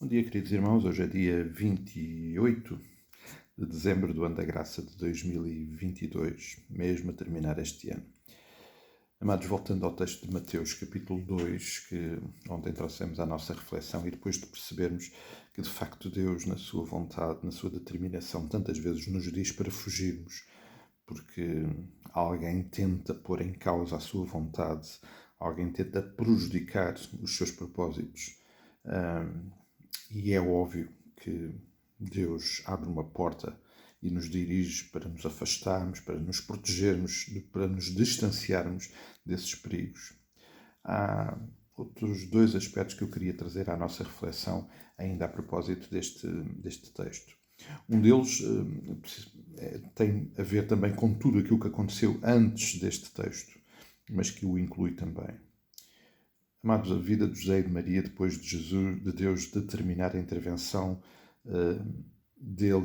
Bom dia, queridos irmãos. Hoje é dia 28 de dezembro do ano da graça de 2022, mesmo a terminar este ano. Amados, voltando ao texto de Mateus, capítulo 2, que ontem trouxemos à nossa reflexão, e depois de percebermos que, de facto, Deus, na sua vontade, na sua determinação, tantas vezes nos diz para fugirmos, porque alguém tenta pôr em causa a sua vontade, alguém tenta prejudicar os seus propósitos. E é óbvio que Deus abre uma porta e nos dirige para nos afastarmos, para nos protegermos, para nos distanciarmos desses perigos. Há outros dois aspectos que eu queria trazer à nossa reflexão, ainda a propósito deste texto. Um deles tem a ver também com tudo aquilo que aconteceu antes deste texto, mas que o inclui também. Amados, a vida de José e de Maria, depois de Deus determinar a intervenção dele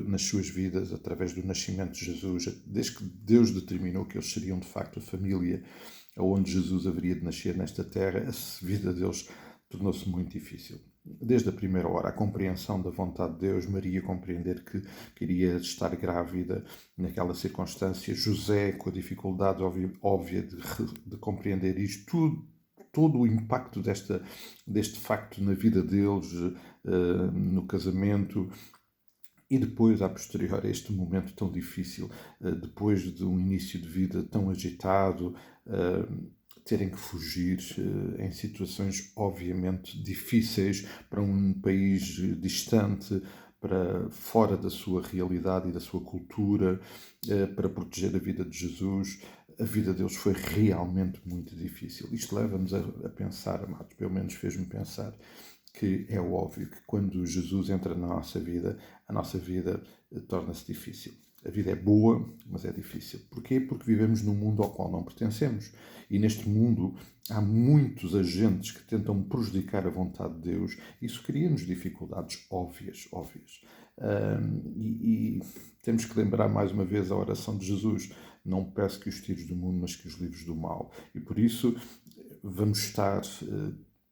nas suas vidas, através do nascimento de Jesus, desde que Deus determinou que eles seriam de facto a família onde Jesus haveria de nascer nesta terra, a vida deles tornou-se muito difícil. Desde a primeira hora, a compreensão da vontade de Deus, Maria compreender que queria estar grávida naquela circunstância, José com a dificuldade óbvia de compreender isto, todo o impacto deste facto na vida deles, no casamento, e depois, a posterior a este momento tão difícil, depois de um início de vida tão agitado, terem que fugir em situações obviamente difíceis para um país distante, para fora da sua realidade e da sua cultura, para proteger a vida de Jesus. A vida deles foi realmente muito difícil. Isto leva-nos a pensar, amados, pelo menos fez-me pensar, que é óbvio que quando Jesus entra na nossa vida, a nossa vida torna-se difícil. A vida é boa, mas é difícil. Porquê? Porque vivemos num mundo ao qual não pertencemos. E neste mundo há muitos agentes que tentam prejudicar a vontade de Deus. Isso cria-nos dificuldades óbvias. E temos que lembrar mais uma vez a oração de Jesus. Não peço que os tires do mundo, mas que os livres do mal. E por isso vamos estar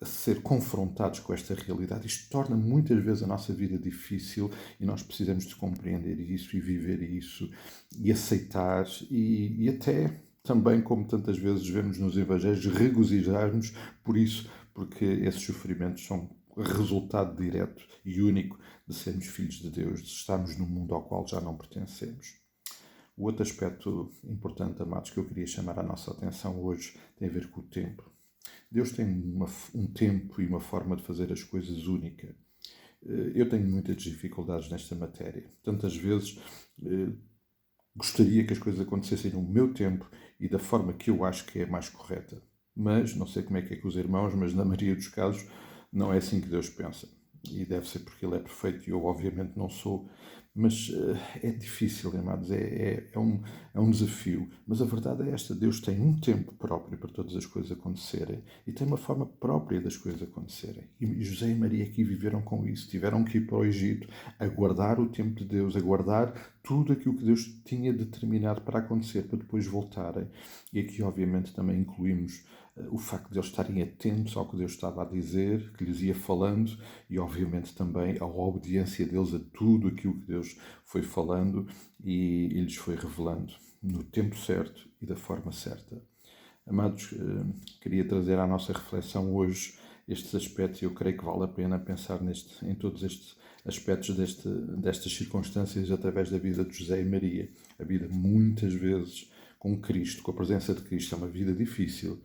a ser confrontados com esta realidade. Isto torna muitas vezes a nossa vida difícil e nós precisamos de compreender isso e viver isso e aceitar e até também, como tantas vezes vemos nos Evangelhos, regozijar-nos por isso, porque esses sofrimentos são resultado direto e único de sermos filhos de Deus, de estarmos num mundo ao qual já não pertencemos. O outro aspecto importante, amados, que eu queria chamar a nossa atenção hoje tem a ver com o tempo. Deus tem um tempo e uma forma de fazer as coisas única. Eu tenho muitas dificuldades nesta matéria. Tantas vezes gostaria que as coisas acontecessem no meu tempo e da forma que eu acho que é mais correta. Mas, não sei como é que com os irmãos, mas na maioria dos casos não é assim que Deus pensa. E deve ser porque Ele é perfeito e eu obviamente não sou. Mas é difícil, amados, é um desafio. Mas a verdade é esta, Deus tem um tempo próprio para todas as coisas acontecerem e tem uma forma própria das coisas acontecerem. E José e Maria aqui viveram com isso, tiveram que ir para o Egito, aguardar o tempo de Deus, aguardar tudo aquilo que Deus tinha determinado para acontecer, para depois voltarem. E aqui obviamente também incluímos o facto de eles estarem atentos ao que Deus estava a dizer, que lhes ia falando, e obviamente também a obediência deles a tudo aquilo que Deus foi falando e lhes foi revelando no tempo certo e da forma certa. Amados, queria trazer à nossa reflexão hoje estes aspectos e eu creio que vale a pena pensar em todos estes aspectos destas circunstâncias através da vida de José e Maria. A vida muitas vezes com Cristo, com a presença de Cristo, é uma vida difícil.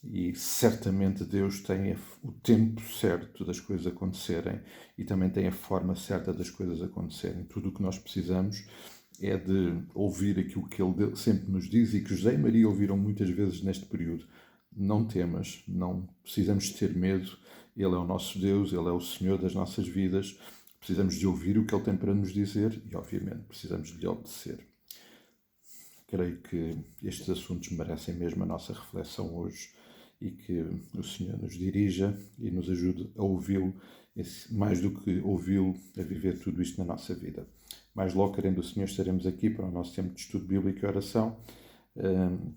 E certamente Deus tem o tempo certo das coisas acontecerem e também tem a forma certa das coisas acontecerem. Tudo o que nós precisamos é de ouvir aquilo que Ele sempre nos diz e que José e Maria ouviram muitas vezes neste período. Não temas, não precisamos ter medo. Ele é o nosso Deus, Ele é o Senhor das nossas vidas. Precisamos de ouvir o que Ele tem para nos dizer e, obviamente, precisamos de lhe obedecer. Creio que estes assuntos merecem mesmo a nossa reflexão hoje e que o Senhor nos dirija e nos ajude a ouvi-lo, mais do que ouvi-lo, a viver tudo isto na nossa vida. Mais logo, querendo o Senhor, estaremos aqui para o nosso tempo de estudo bíblico e oração.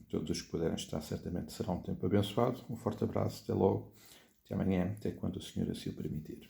Todos os que puderem estar, certamente será um tempo abençoado. Um forte abraço, até logo, até amanhã, até quando o Senhor assim o permitir.